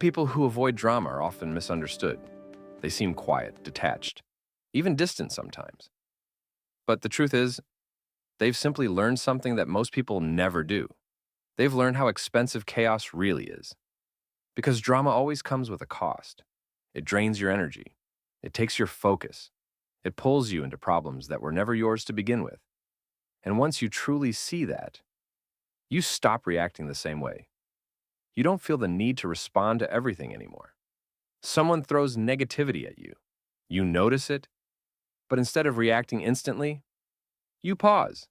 People who avoid drama are often misunderstood. They seem quiet, detached, even distant sometimes. But the truth is, they've simply learned something that most people never do. They've learned how expensive chaos really is. Because drama always comes with a cost. It drains your energy. It takes your focus. It pulls you into problems that were never yours to begin with. And once you truly see that, you stop reacting the same way. You don't feel the need to respond to everything anymore. Someone throws negativity at you. You notice it, but instead of reacting instantly, you pause.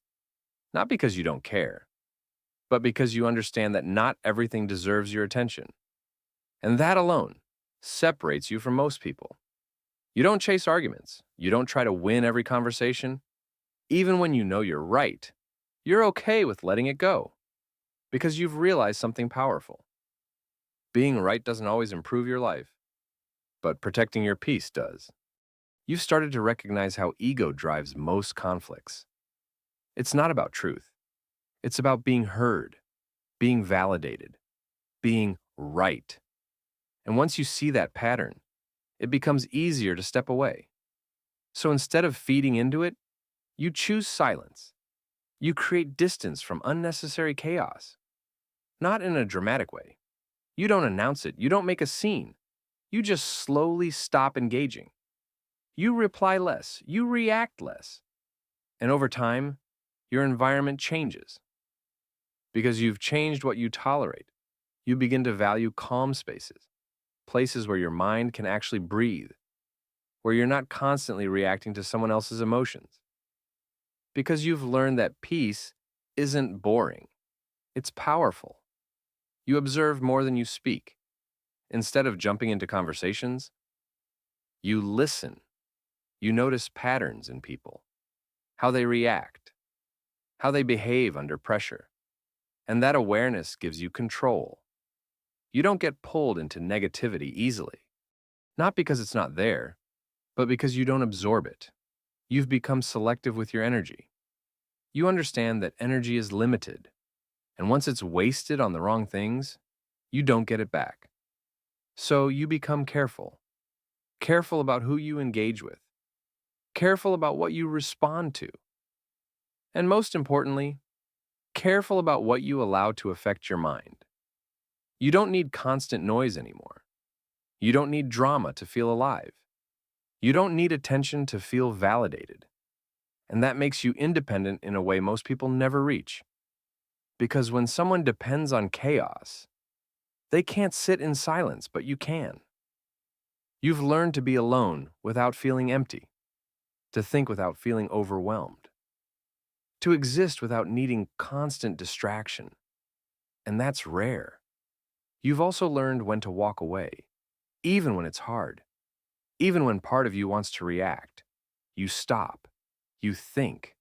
Not because you don't care, but because you understand that not everything deserves your attention. And that alone separates you from most people. You don't chase arguments. You don't try to win every conversation. Even when you know you're right, you're okay with letting it go because you've realized something powerful. Being right doesn't always improve your life, but protecting your peace does. You've started to recognize how ego drives most conflicts. It's not about truth. It's about being heard, being validated, being right. And once you see that pattern, it becomes easier to step away. So instead of feeding into it, you choose silence. You create distance from unnecessary chaos. Not in a dramatic way. You don't announce it. You don't make a scene. You just slowly stop engaging. You reply less. You react less. And over time, your environment changes. Because you've changed what you tolerate, you begin to value calm spaces, places where your mind can actually breathe, where you're not constantly reacting to someone else's emotions. Because you've learned that peace isn't boring, it's powerful. You observe more than you speak. Instead of jumping into conversations, you listen. You notice patterns in people, how they react, how they behave under pressure. And that awareness gives you control. You don't get pulled into negativity easily, not because it's not there, but because you don't absorb it. You've become selective with your energy. You understand that energy is limited, and once it's wasted on the wrong things, you don't get it back. So you become careful. Careful about who you engage with. Careful about what you respond to. And most importantly, careful about what you allow to affect your mind. You don't need constant noise anymore. You don't need drama to feel alive. You don't need attention to feel validated. And that makes you independent in a way most people never reach. Because when someone depends on chaos, they can't sit in silence, but you can. You've learned to be alone without feeling empty, to think without feeling overwhelmed, to exist without needing constant distraction. And that's rare. You've also learned when to walk away, even when it's hard, even when part of you wants to react. You stop, you think,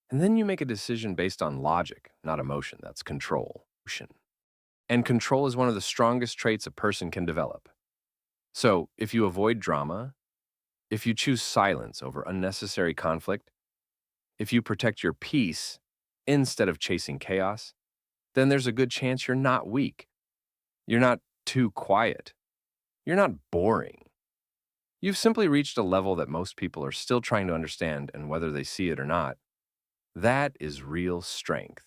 and then you make a decision based on logic, not emotion. That's control. And control is one of the strongest traits a person can develop. So, if you avoid drama, if you choose silence over unnecessary conflict, if you protect your peace instead of chasing chaos, then there's a good chance you're not weak. You're not too quiet. You're not boring. You've simply reached a level that most people are still trying to understand, and whether they see it or not, that is real strength.